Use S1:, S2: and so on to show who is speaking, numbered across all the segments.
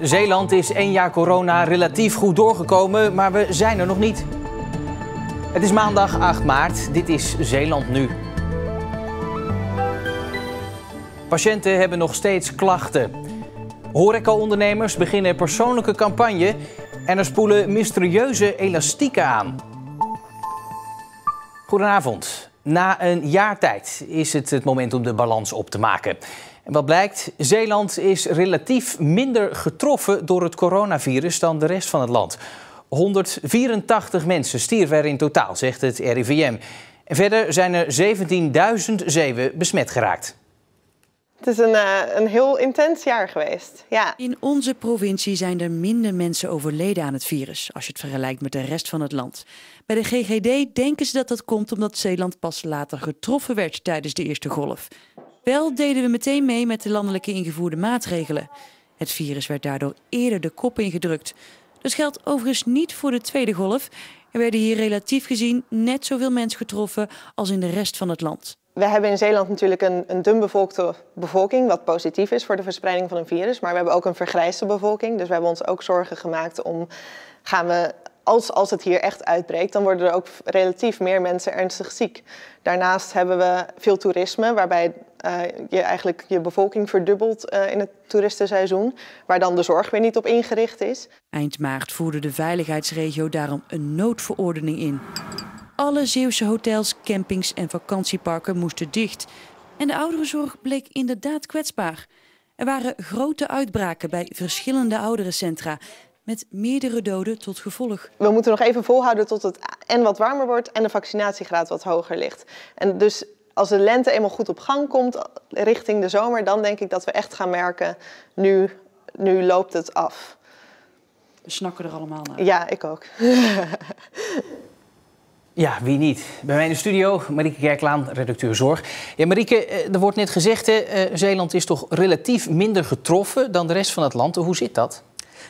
S1: Zeeland is 1 jaar corona relatief goed doorgekomen, maar we zijn er nog niet. Het is maandag 8 maart. Dit is Zeeland nu. Patiënten hebben nog steeds klachten. Horecaondernemers beginnen persoonlijke campagne en er spoelen mysterieuze elastieken aan. Goedenavond. Na een jaar tijd is het moment om de balans op te maken. En wat blijkt, Zeeland is relatief minder getroffen door het coronavirus dan de rest van het land. 184 mensen stierven er in totaal, zegt het RIVM. En verder zijn er 17.000 zeeuwen besmet geraakt.
S2: Het is een heel intens jaar geweest, ja.
S3: In onze provincie zijn er minder mensen overleden aan het virus, als je het vergelijkt met de rest van het land. Bij de GGD denken ze dat dat komt omdat Zeeland pas later getroffen werd tijdens de eerste golf. Wel deden we meteen mee met de landelijke ingevoerde maatregelen. Het virus werd daardoor eerder de kop ingedrukt. Dat geldt overigens niet voor de tweede golf. Er werden hier relatief gezien net zoveel mensen getroffen als in de rest van het land.
S2: We hebben in Zeeland natuurlijk een dunbevolkte bevolking, wat positief is voor de verspreiding van een virus. Maar we hebben ook een vergrijsde bevolking, dus we hebben ons ook zorgen gemaakt om, als het hier echt uitbreekt, dan worden er ook relatief meer mensen ernstig ziek. Daarnaast hebben we veel toerisme, waarbij je eigenlijk je bevolking verdubbelt in het toeristenseizoen, waar dan de zorg weer niet op ingericht is.
S3: Eind maart voerde de veiligheidsregio daarom een noodverordening in. Alle Zeeuwse hotels, campings en vakantieparken moesten dicht. En de ouderenzorg bleek inderdaad kwetsbaar. Er waren grote uitbraken bij verschillende ouderencentra, met meerdere doden tot gevolg.
S2: We moeten nog even volhouden tot het en wat warmer wordt en de vaccinatiegraad wat hoger ligt. En dus als de lente eenmaal goed op gang komt richting de zomer, dan denk ik dat we echt gaan merken, nu loopt het af.
S3: We snakken er allemaal naar.
S2: Ja, ik ook.
S1: Ja, wie niet? Bij mij in de studio, Marieke Kerklaan, redacteur Zorg. Ja, Marieke, er wordt net gezegd, Zeeland is toch relatief minder getroffen dan de rest van het land. Hoe zit dat?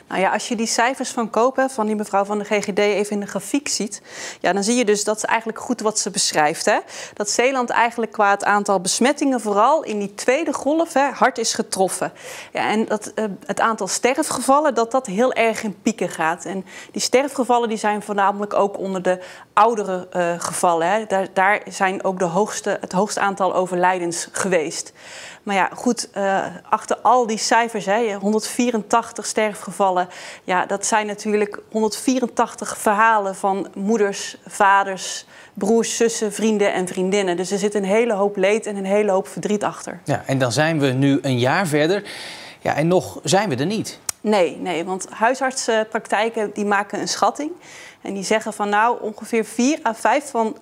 S4: Nou ja, als je die cijfers van Koop, van die mevrouw van de GGD, even in de grafiek ziet, ja, dan zie je dus dat ze eigenlijk goed wat ze beschrijft. Hè? Dat Zeeland eigenlijk qua het aantal besmettingen vooral in die tweede golf hard is getroffen. Ja, en dat het aantal sterfgevallen, dat heel erg in pieken gaat. En die sterfgevallen die zijn voornamelijk ook onder de oudere gevallen. Hè? Daar zijn ook het hoogste aantal overlijdens geweest. Maar ja, goed, achter al die cijfers, 184 sterfgevallen, ja, dat zijn natuurlijk 184 verhalen van moeders, vaders, broers, zussen, vrienden en vriendinnen. Dus er zit een hele hoop leed en een hele hoop verdriet achter. Ja,
S1: en dan zijn we nu een jaar verder. Ja, en nog zijn we er niet.
S4: Nee, want huisartsenpraktijken die maken een schatting. En die zeggen van nou ongeveer 4 à 5 van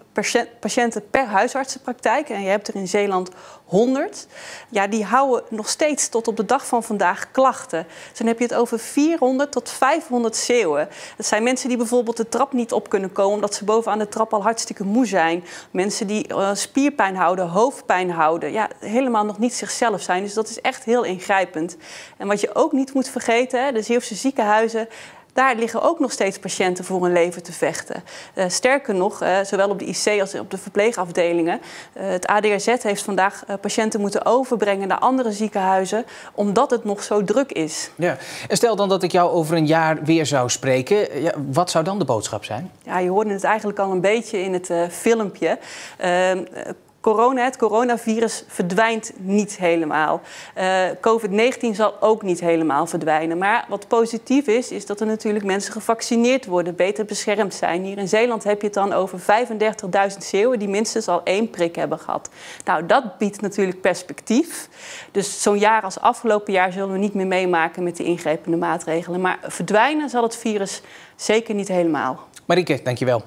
S4: patiënten per huisartsenpraktijk. En je hebt er in Zeeland 100. Ja, die houden nog steeds tot op de dag van vandaag klachten. Dus dan heb je het over 400 tot 500 Zeeuwen. Dat zijn mensen die bijvoorbeeld de trap niet op kunnen komen omdat ze bovenaan de trap al hartstikke moe zijn. Mensen die spierpijn houden, hoofdpijn houden. Ja, helemaal nog niet zichzelf zijn. Dus dat is echt heel ingrijpend. En wat je ook niet moet vergeten, de Zeeuwse ziekenhuizen, daar liggen ook nog steeds patiënten voor hun leven te vechten. Sterker nog, zowel op de IC als op de verpleegafdelingen. Het ADRZ heeft vandaag patiënten moeten overbrengen naar andere ziekenhuizen, omdat het nog zo druk is. Ja.
S1: En stel dan dat ik jou over een jaar weer zou spreken. Ja, wat zou dan de boodschap zijn?
S4: Ja, je hoorde het eigenlijk al een beetje in het filmpje. Het coronavirus verdwijnt niet helemaal. COVID-19 zal ook niet helemaal verdwijnen. Maar wat positief is dat er natuurlijk mensen gevaccineerd worden, beter beschermd zijn. Hier in Zeeland heb je het dan over 35.000 Zeeuwen die minstens al 1 prik hebben gehad. Nou, dat biedt natuurlijk perspectief. Dus zo'n jaar als afgelopen jaar zullen we niet meer meemaken met de ingrijpende maatregelen. Maar verdwijnen zal het virus zeker niet helemaal.
S1: Marieke, dankjewel.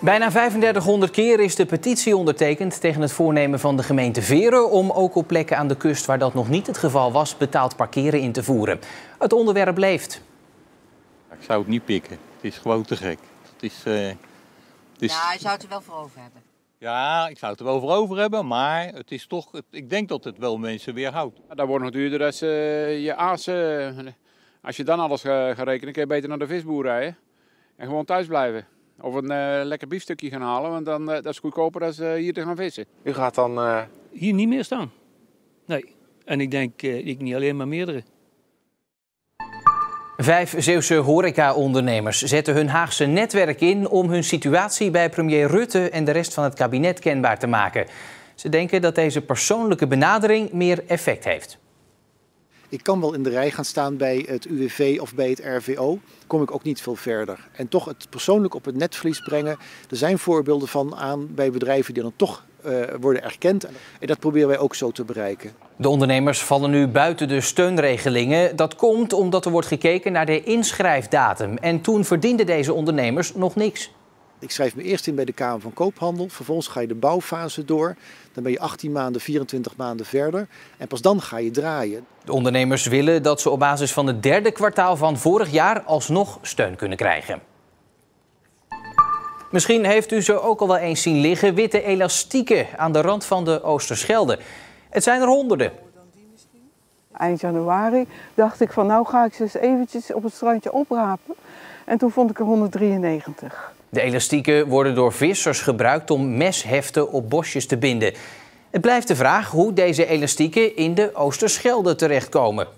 S1: Bijna 3500 keer is de petitie ondertekend tegen het voornemen van de gemeente Veren om ook op plekken aan de kust waar dat nog niet het geval was, betaald parkeren in te voeren. Het onderwerp leeft.
S5: Ik zou het niet pikken. Het is gewoon te gek.
S6: Ja, je zou het er wel voor over hebben.
S5: Ja, ik zou het er wel voor over hebben, maar het is toch, ik denk dat het wel mensen weerhoudt.
S7: Dat wordt nog duurder als je aas. Als je dan alles gaat rekenen, kun je beter naar de visboer rijden en gewoon thuis blijven. Of een lekker biefstukje gaan halen, want dan, dat is goedkoper dan hier te gaan vissen.
S8: U gaat dan
S9: hier niet meer staan.
S6: Nee, en ik denk ik niet alleen, maar meerdere.
S1: 5 Zeeuwse horeca-ondernemers zetten hun Haagse netwerk in om hun situatie bij premier Rutte en de rest van het kabinet kenbaar te maken. Ze denken dat deze persoonlijke benadering meer effect heeft.
S8: Ik kan wel in de rij gaan staan bij het UWV of bij het RVO, kom ik ook niet veel verder. En toch het persoonlijk op het netvlies brengen, er zijn voorbeelden van aan bij bedrijven die dan toch worden erkend. En dat proberen wij ook zo te bereiken.
S1: De ondernemers vallen nu buiten de steunregelingen. Dat komt omdat er wordt gekeken naar de inschrijfdatum. En toen verdienden deze ondernemers nog niks.
S8: Ik schrijf me eerst in bij de Kamer van Koophandel. Vervolgens ga je de bouwfase door. Dan ben je 18 maanden, 24 maanden verder. En pas dan ga je draaien.
S1: De ondernemers willen dat ze op basis van het derde kwartaal van vorig jaar alsnog steun kunnen krijgen. Misschien heeft u ze ook al wel eens zien liggen. Witte elastieken aan de rand van de Oosterschelde. Het zijn er honderden.
S9: Eind januari dacht ik van nou ga ik ze eens eventjes op het strandje oprapen. En toen vond ik er 193.
S1: De elastieken worden door vissers gebruikt om mesheften op bosjes te binden. Het blijft de vraag hoe deze elastieken in de Oosterschelde terechtkomen.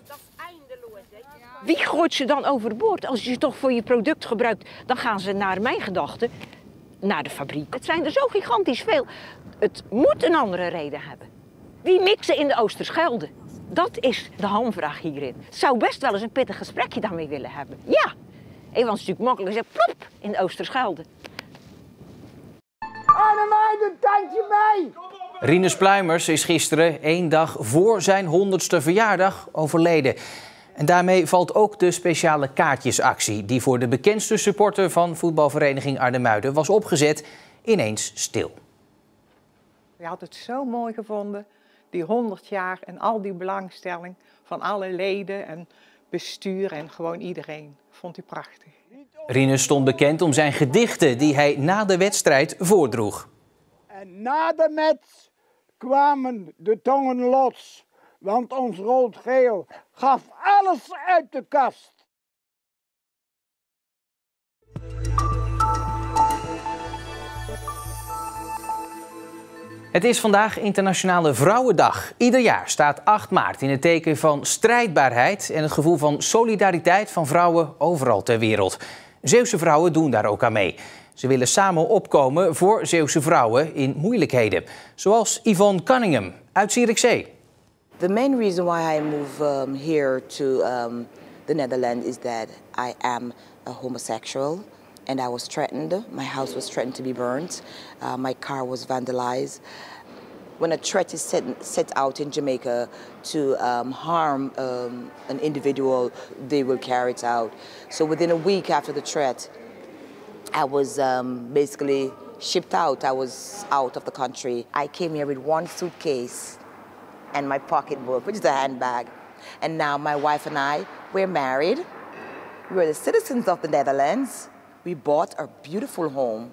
S10: Wie gooit ze dan overboord? Als je ze toch voor je product gebruikt, dan gaan ze naar mijn gedachten naar de fabriek. Het zijn er zo gigantisch veel. Het moet een andere reden hebben. Wie mixen in de Oosterschelde? Dat is de hamvraag hierin. Het zou best wel eens een pittig gesprekje daarmee willen hebben. Ja, want het is natuurlijk makkelijk gezegd, plop, in de Oosterschelde.
S11: Annemijn, een tandje bij!
S1: Rinus Pluimers is gisteren, 1 dag voor zijn 100ste verjaardag, overleden. En daarmee valt ook de speciale kaartjesactie die voor de bekendste supporter van voetbalvereniging Arnhem-Muiden was opgezet, ineens stil.
S12: Je had het zo mooi gevonden, die 100 jaar en al die belangstelling van alle leden en bestuur en gewoon iedereen. Vond hij prachtig.
S1: Rinus stond bekend om zijn gedichten die hij na de wedstrijd voordroeg.
S11: En na de match kwamen de tongen los, want ons rood-geel gaf alles uit de kast.
S1: Het is vandaag Internationale Vrouwendag. Ieder jaar staat 8 maart in het teken van strijdbaarheid en het gevoel van solidariteit van vrouwen overal ter wereld. Zeeuwse vrouwen doen daar ook aan mee. Ze willen samen opkomen voor Zeeuwse vrouwen in moeilijkheden. Zoals Yvonne Cunningham uit Zierikzee.
S13: The main reason why I moved here to the Netherlands is that I am a homosexual and I was threatened. My house was threatened to be burned. My car was vandalized. When a threat is set out in Jamaica to harm an individual, they will carry it out. So within a week after the threat, I was basically shipped out. I was out of the country. I came here with 1 suitcase and my pocketbook, which is a handbag. And now my wife and I, we're married. We're the citizens of the Netherlands. We bought a beautiful home.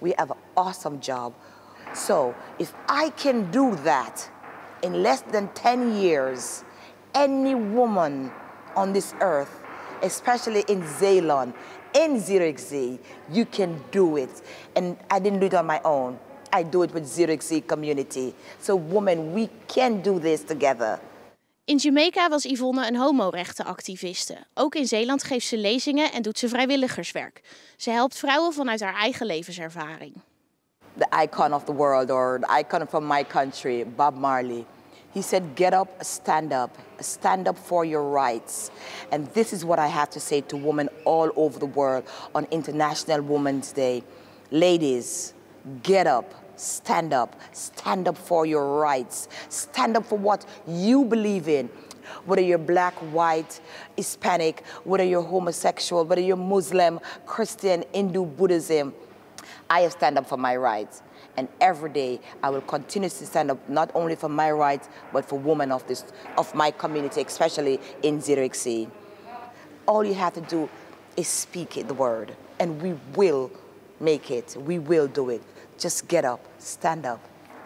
S13: We have an awesome job. So if I can do that in less than 10 years, any woman on this earth, especially in Zeeland, in Zierikzee, you can do it. And I didn't do it on my own. I do it with Zierikzee community. So women, we can do this together.
S14: In Jamaica was Yvonne een homorechtenactiviste. Ook in Zeeland geeft ze lezingen en doet ze vrijwilligerswerk. Ze helpt vrouwen vanuit haar eigen levenservaring.
S13: The icon of the world, or the icon from my country, Bob Marley. He said, get up, stand up for your rights. And this is what I have to say to women all over the world on International Women's Day. Ladies, get up, stand up for your rights. Stand up for what you believe in. Whether you're black, white, Hispanic, whether you're homosexual, whether you're Muslim, Christian, Hindu, Buddhism, I have stand up for my rights. And every day I will continue to stand up not only for my rights, but for women of my community, especially in Zierikzee. All you have to do is speak the word, and we will make it. We will do it. Just get up,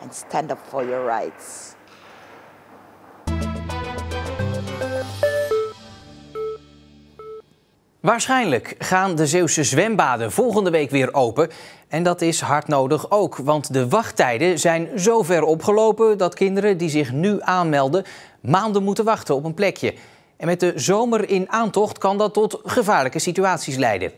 S13: and stand up for your rights.
S1: Waarschijnlijk gaan de Zeeuwse zwembaden volgende week weer open. En dat is hard nodig ook, want de wachttijden zijn zo ver opgelopen dat kinderen die zich nu aanmelden maanden moeten wachten op een plekje. En met de zomer in aantocht kan dat tot gevaarlijke situaties leiden.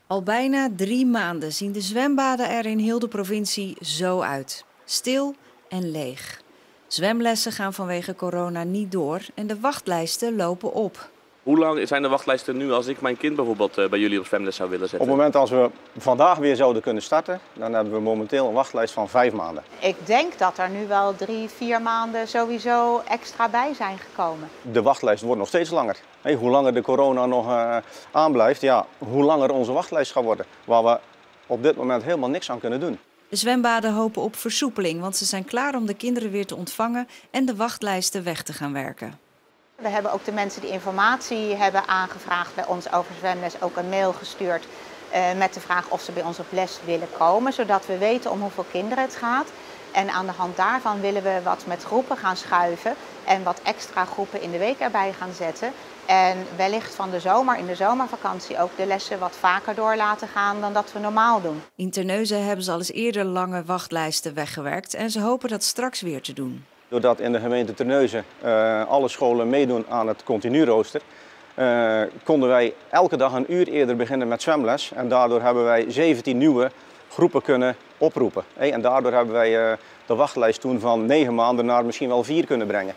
S15: Al bijna 3 maanden zien de zwembaden er in heel de provincie zo uit. Stil en leeg. Zwemlessen gaan vanwege corona niet door en de wachtlijsten lopen op.
S16: Hoe lang zijn de wachtlijsten nu als ik mijn kind bijvoorbeeld bij jullie op zwemles zou willen zetten?
S17: Op het moment als we vandaag weer zouden kunnen starten, dan hebben we momenteel een wachtlijst van 5 maanden.
S18: Ik denk dat er nu wel 3-4 maanden sowieso extra bij zijn gekomen.
S17: De wachtlijst wordt nog steeds langer. Hoe langer de corona nog aanblijft, ja, hoe langer onze wachtlijst gaat worden. Waar we op dit moment helemaal niks aan kunnen doen.
S15: De zwembaden hopen op versoepeling, want ze zijn klaar om de kinderen weer te ontvangen en de wachtlijsten weg te gaan werken.
S18: We hebben ook de mensen die informatie hebben aangevraagd bij ons over zwemles ook een mail gestuurd met de vraag of ze bij ons op les willen komen, zodat we weten om hoeveel kinderen het gaat. En aan de hand daarvan willen we wat met groepen gaan schuiven en wat extra groepen in de week erbij gaan zetten. En wellicht van de zomer, in de zomervakantie, ook de lessen wat vaker door laten gaan dan dat we normaal doen.
S15: In Terneuzen hebben ze al eens eerder lange wachtlijsten weggewerkt en ze hopen dat straks weer te doen.
S17: Doordat in de gemeente Terneuzen alle scholen meedoen aan het continu-rooster, konden wij elke dag een uur eerder beginnen met zwemles. En daardoor hebben wij 17 nieuwe groepen kunnen oproepen. En daardoor hebben wij de wachtlijst toen van 9 maanden naar misschien wel 4 kunnen brengen.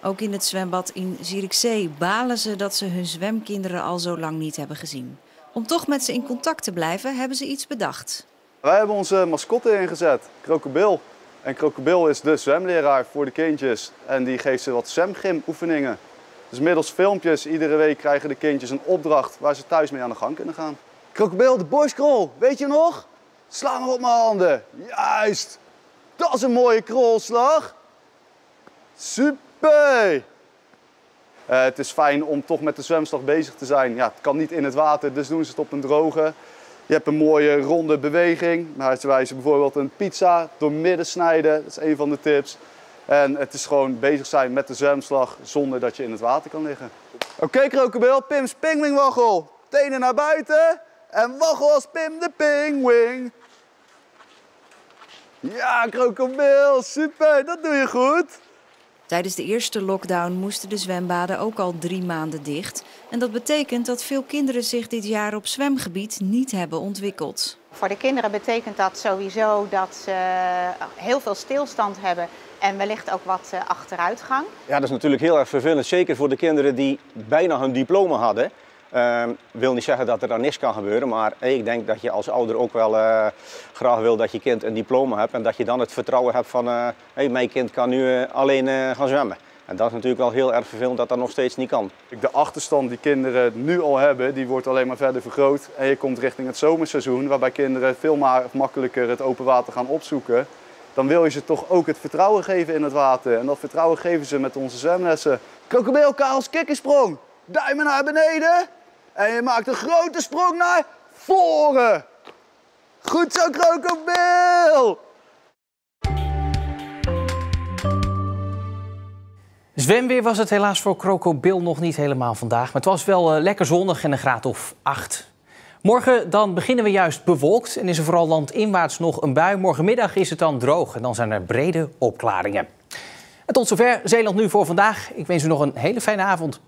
S15: Ook in het zwembad in Zierikzee balen ze dat ze hun zwemkinderen al zo lang niet hebben gezien. Om toch met ze in contact te blijven, hebben ze iets bedacht.
S19: Wij hebben onze mascotte ingezet, Krokodil. En Krokodil is de zwemleraar voor de kindjes en die geeft ze wat zwemgymoefeningen. Dus middels filmpjes, iedere week krijgen de kindjes een opdracht waar ze thuis mee aan de gang kunnen gaan. Krokodil, de borstkrol, weet je nog? Sla maar op mijn handen. Juist! Dat is een mooie krolslag. Super! Het is fijn om toch met de zwemslag bezig te zijn. Ja, het kan niet in het water, dus doen ze het op een droge. Je hebt een mooie ronde beweging. Nou, ze wijzen bijvoorbeeld een pizza door midden snijden. Dat is een van de tips. En het is gewoon bezig zijn met de zwemslag zonder dat je in het water kan liggen. Oké, Krokodil, Pim's pingwingwaggel. Tenen naar buiten en waggel als Pim de pingwing. Ja, Krokodil, super, dat doe je goed.
S15: Tijdens de eerste lockdown moesten de zwembaden ook al 3 maanden dicht. En dat betekent dat veel kinderen zich dit jaar op zwemgebied niet hebben ontwikkeld.
S18: Voor de kinderen betekent dat sowieso dat ze heel veel stilstand hebben en wellicht ook wat achteruitgang.
S17: Ja, dat is natuurlijk heel erg vervelend, zeker voor de kinderen die bijna hun diploma hadden. Wil niet zeggen dat er dan niks kan gebeuren, maar ik denk dat je als ouder ook wel graag wil dat je kind een diploma hebt en dat je dan het vertrouwen hebt van mijn kind kan nu alleen gaan zwemmen. En dat is natuurlijk wel heel erg vervelend dat dat nog steeds niet kan.
S19: De achterstand die kinderen nu al hebben, die wordt alleen maar verder vergroot. En je komt richting het zomerseizoen, waarbij kinderen veel makkelijker het open water gaan opzoeken. Dan wil je ze toch ook het vertrouwen geven in het water. En dat vertrouwen geven ze met onze zwemlessen. Krokodil, Karels kikkensprong. Duimen naar beneden. En je maakt een grote sprong naar voren. Goed zo, Krokodil!
S1: Zwemweer was het helaas voor Krokodil nog niet helemaal vandaag. Maar het was wel lekker zonnig en een graad of 8. Morgen dan beginnen we juist bewolkt en is er vooral landinwaarts nog een bui. Morgenmiddag is het dan droog en dan zijn er brede opklaringen. En tot zover Zeeland Nu voor vandaag. Ik wens u nog een hele fijne avond.